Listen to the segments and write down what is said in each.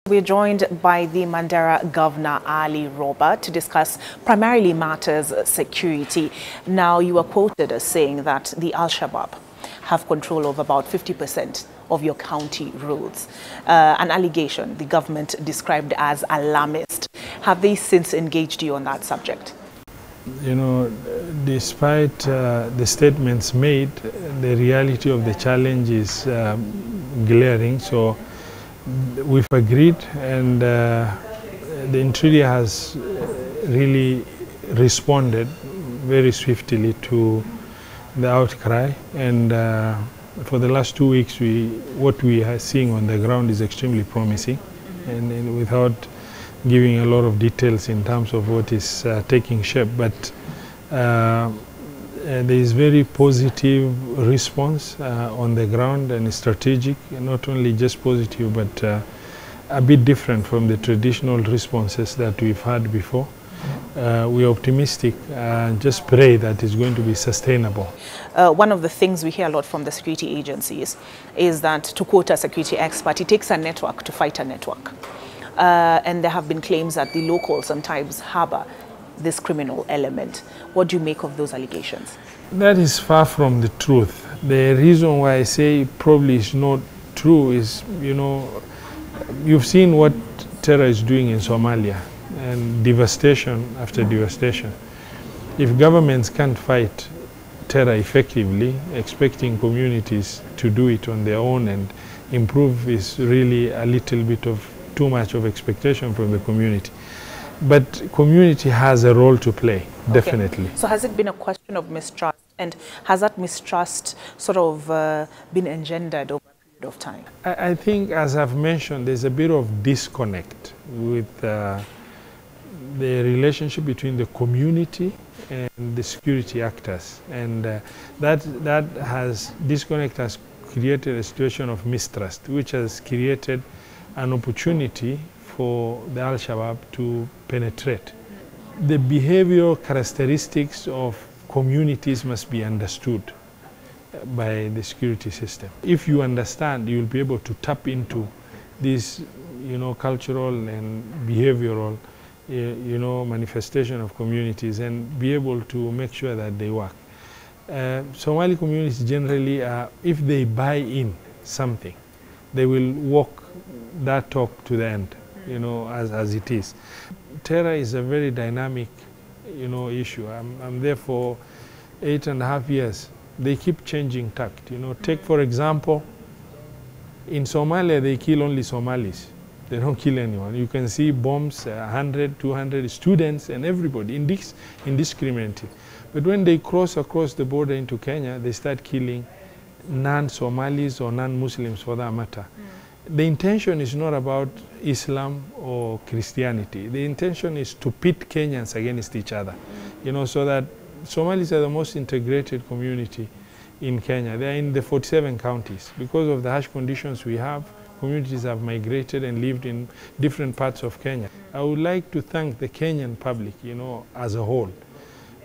We're joined by the Mandera Governor, Ali Roba, to discuss primarily matters security. Now, you are quoted as saying that the Al-Shabaab have control of about 50% of your county roads. An allegation the government described as alarmist. Have they since engaged you on that subject? You know, despite the statements made, the reality of the challenge is glaring. So we've agreed, and the interior has really responded very swiftly to the outcry. And for the last 2 weeks, what we are seeing on the ground is extremely promising. And without giving a lot of details in terms of what is taking shape, but there is very positive response on the ground, and strategic, not only just positive, but a bit different from the traditional responses that we've had before. We are optimistic and just pray that it's going to be sustainable. One of the things we hear a lot from the security agencies is that, to quote a security expert, it takes a network to fight a network. And there have been claims that the locals sometimes harbor this criminal element. What do you make of those allegations? That is far from the truth. The reason why I say it probably is not true is, you know, you've seen what terror is doing in Somalia, and devastation after devastation. If governments can't fight terror effectively, expecting communities to do it on their own and improve is really a little bit of too much of expectation from the community. But community has a role to play, definitely. So has it been a question of mistrust, and has that mistrust sort of been engendered over a period of time? I think, as I've mentioned, there's a bit of disconnect with the relationship between the community and the security actors, and that disconnect has created a situation of mistrust, which has created an opportunity for the Al-Shabaab to penetrate. The behavioral characteristics of communities must be understood by the security system. If you understand, you will be able to tap into this, you know, cultural and behavioral, you know, manifestation of communities, and be able to make sure that they work. Somali communities generally, if they buy in something, they will walk that talk to the end, you know, as it is. Terror is a very dynamic, you know, issue. I'm there for 8.5 years. They keep changing tact. You know, take for example, in Somalia they kill only Somalis. They don't kill anyone. You can see bombs, 100, 200 students and everybody, indiscriminately. But when they cross across the border into Kenya, they start killing non-Somalis or non-Muslims for that matter. The intention is not about Islam or Christianity. The intention is to pit Kenyans against each other, you know, so that Somalis are the most integrated community in Kenya. They are in the 47 counties. Because of the harsh conditions we have, communities have migrated and lived in different parts of Kenya. I would like to thank the Kenyan public, you know, as a whole,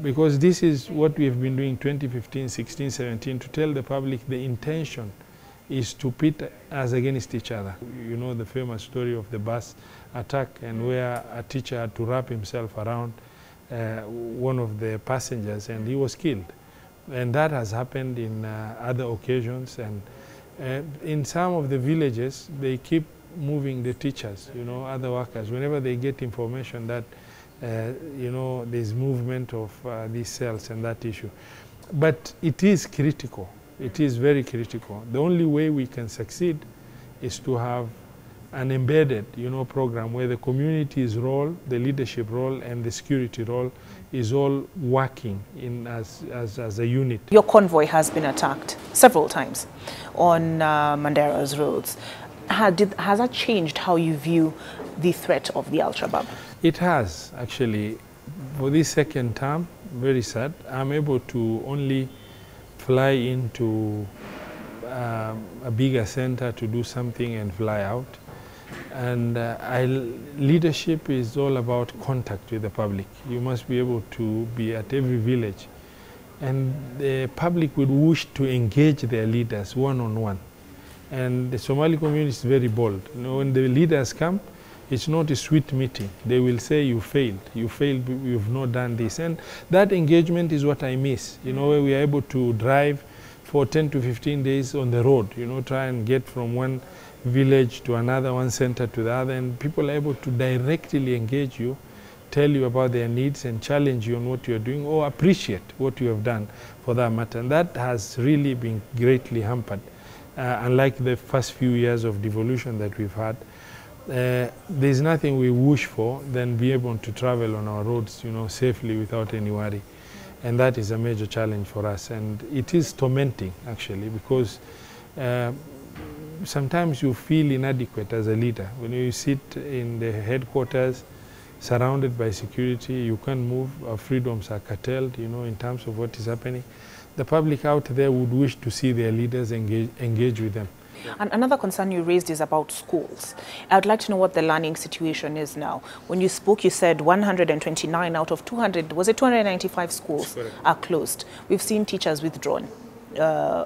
because this is what we have been doing 2015, 16, 17, to tell the public the intention is to pit us against each other. You know the famous story of the bus attack, and where a teacher had to wrap himself around one of the passengers and he was killed. And that has happened in other occasions, and in some of the villages they keep moving the teachers, you know, other workers, whenever they get information that you know, there's movement of these cells and that issue. But it is critical. It is very critical. The only way we can succeed is to have an embedded, you know, program where the community's role, the leadership role, and the security role is all working in as a unit. Your convoy has been attacked several times on Mandera's roads. Has that changed how you view the threat of the Al-Shabaab? It has, actually. For this second term, very sad, I'm able to only fly into a bigger center to do something and fly out. And leadership is all about contact with the public. You must be able to be at every village. And the public would wish to engage their leaders one-on-one. And the Somali community is very bold. You know, when the leaders come, it's not a sweet meeting. They will say, you failed, you've not done this. And that engagement is what I miss, you know, where we are able to drive for 10 to 15 days on the road, you know, try and get from one village to another, one center to the other, and people are able to directly engage you, tell you about their needs and challenge you on what you're doing or appreciate what you have done for that matter. And that has really been greatly hampered. Unlike the first few years of devolution that we've had, there's nothing we wish for than be able to travel on our roads, you know, safely without any worry. And that is a major challenge for us. And it is tormenting, actually, because sometimes you feel inadequate as a leader. When you sit in the headquarters, surrounded by security, you can't move, our freedoms are curtailed, you know, in terms of what is happening. The public out there would wish to see their leaders engage with them. And another concern you raised is about schools. I'd like to know what the learning situation is now. When you spoke, you said 129 out of 200, was it 295 schools are closed. We've seen teachers withdrawn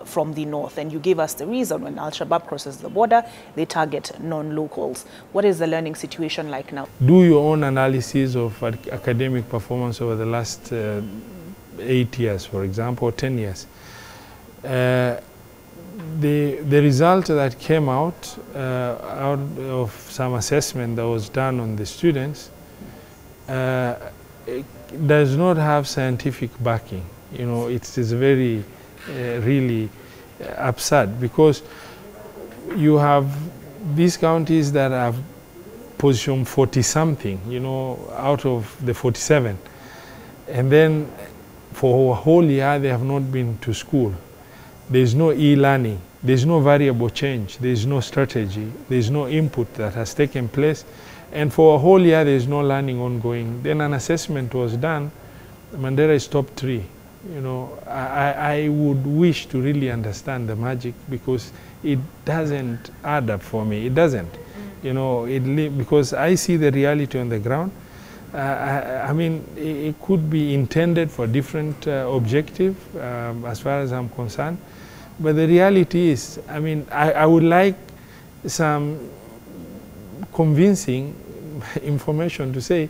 from the north, and you gave us the reason. When Al-Shabaab crosses the border, they target non-locals. What is the learning situation like now? Do your own analysis of academic performance over the last 8 years, for example, or 10 years. The result that came out of some assessment that was done on the students does not have scientific backing. You know, it is very really absurd, because you have these counties that have position 40-something, you know, out of the 47, and then for a whole year they have not been to school. There's no e-learning, there's no variable change, there's no strategy, there's no input that has taken place, and for a whole year there's no learning ongoing. Then an assessment was done, Mandera is top 3. You know, I would wish to really understand the magic, because it doesn't add up for me. It doesn't, you know, because I see the reality on the ground. I mean, it could be intended for different objective as far as I'm concerned. But the reality is, I mean, I would like some convincing information to say,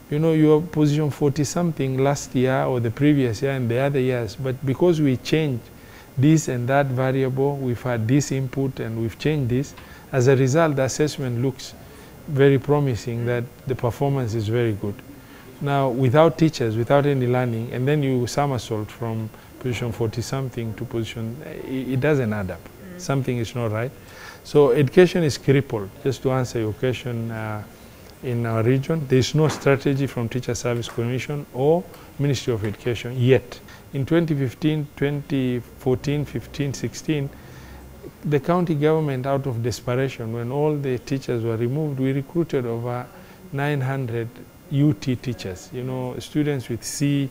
you know, you are position 40-something last year or the previous year and the other years, but because we changed this and that variable, we've had this input and we've changed this, as a result the assessment looks very promising that the performance is very good. Now, without teachers, without any learning, and then you somersault from position 40-something to position, it doesn't add up. Something is not right. So education is crippled. Just to answer your question, in our region, there is no strategy from Teacher Service Commission or Ministry of Education yet. In 2015, 2014, 15, 16, the county government, out of desperation, when all the teachers were removed, we recruited over 900 UT teachers, you know, students with C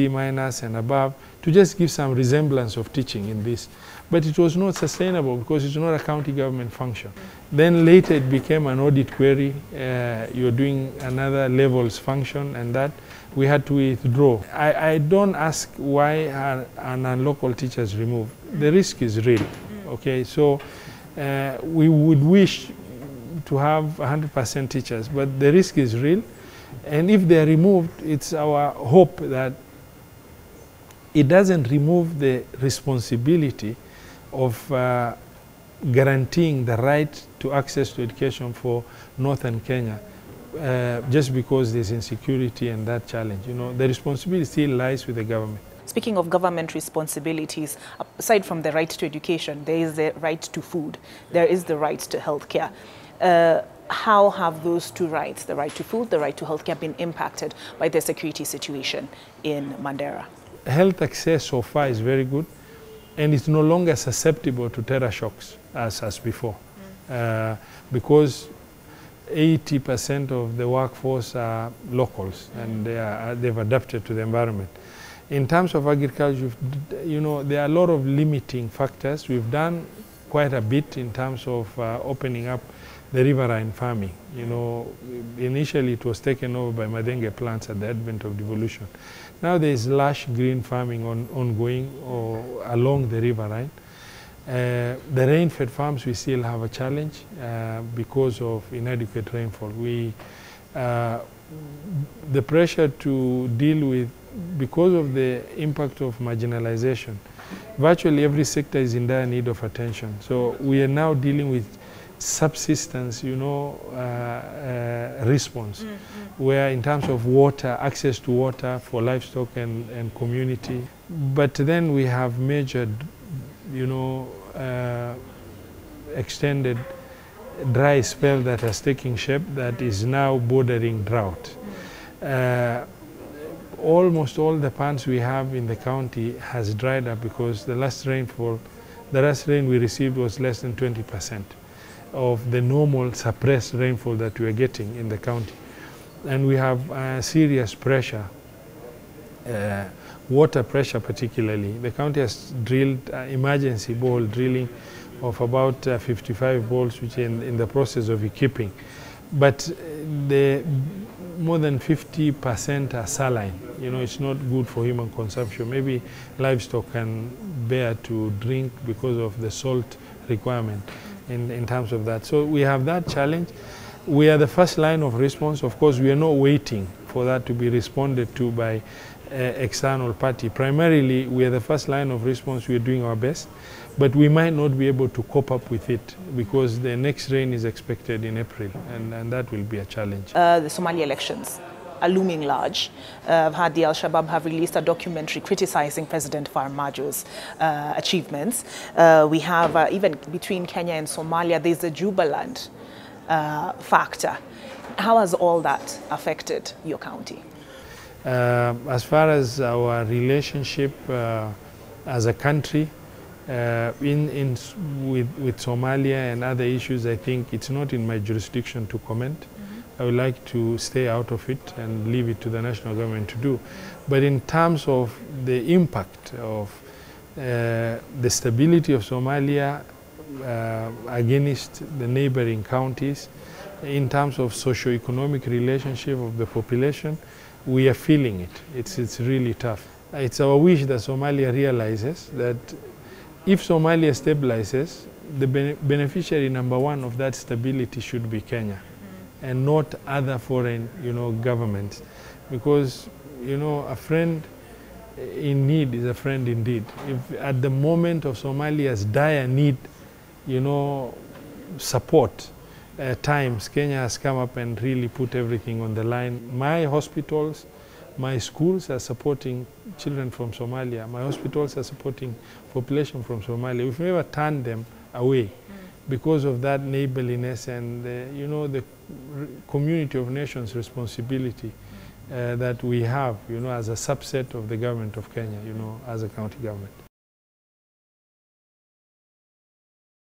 minus and above, to just give some resemblance of teaching in this. But it was not sustainable, because it's not a county government function. Then later it became an audit query. You're doing another levels function, and that we had to withdraw. I don't ask why are non-local teachers removed. The risk is real. Okay, so we would wish to have 100% teachers, but the risk is real. And if they're removed, it's our hope that it doesn't remove the responsibility of guaranteeing the right to access to education for northern Kenya, just because there's insecurity and that challenge. You know, the responsibility still lies with the government. Speaking of government responsibilities, aside from the right to education, there is the right to food, there is the right to healthcare. How have those two rights, the right to food, the right to healthcare, been impacted by the security situation in Mandera? Health access so far is very good, and it's no longer susceptible to terror shocks as before, because 80% of the workforce are locals, and they've adapted to the environment. In terms of agriculture, you know, there are a lot of limiting factors. We've done quite a bit in terms of opening up the riverine farming. You know, initially it was taken over by Madenge plants at the advent of devolution. Now there is lush green farming ongoing along the riverine. The rain-fed farms, we still have a challenge because of inadequate rainfall. The pressure to deal with, because of the impact of marginalization, virtually every sector is in dire need of attention. So we are now dealing with subsistence, response, where in terms of water, access to water for livestock and community. But then we have measured, extended dry spell that has taken shape that is now bordering drought. Almost all the ponds we have in the county has dried up because the last rain we received was less than 20% of the normal suppressed rainfall that we are getting in the county. And we have serious pressure, water pressure particularly. The county has drilled emergency bore drilling of about 55 balls, which are in the process of equipping. But more than 50% are saline. It's not good for human consumption. Maybe livestock can bear to drink because of the salt requirement in terms of that. So we have that challenge. We are the first line of response. Of course, we are not waiting for that to be responded to by external party. Primarily, we are the first line of response. We are doing our best, but we might not be able to cope up with it because the next rain is expected in April, and that will be a challenge. The Somali elections are looming large. I've had the Al-Shabaab have released a documentary criticizing President Farmajo's achievements. We have, even between Kenya and Somalia, there's the Jubaland factor. How has all that affected your county? As far as our relationship as a country with Somalia and other issues, I think it's not in my jurisdiction to comment. I would like to stay out of it and leave it to the national government to do. But in terms of the impact of the stability of Somalia against the neighboring counties, in terms of socio-economic relationship of the population, we are feeling it. It's really tough. It's our wish that Somalia realizes that if Somalia stabilizes, the beneficiary number one of that stability should be Kenya, and not other foreign, governments, because, a friend in need is a friend indeed. If at the moment of Somalia's dire need, support, times, Kenya has come up and really put everything on the line. My hospitals, my schools are supporting children from Somalia. My hospitals are supporting population from Somalia. We've never turned them away because of that neighborliness and the community of nations responsibility that we have, as a subset of the government of Kenya, as a county government.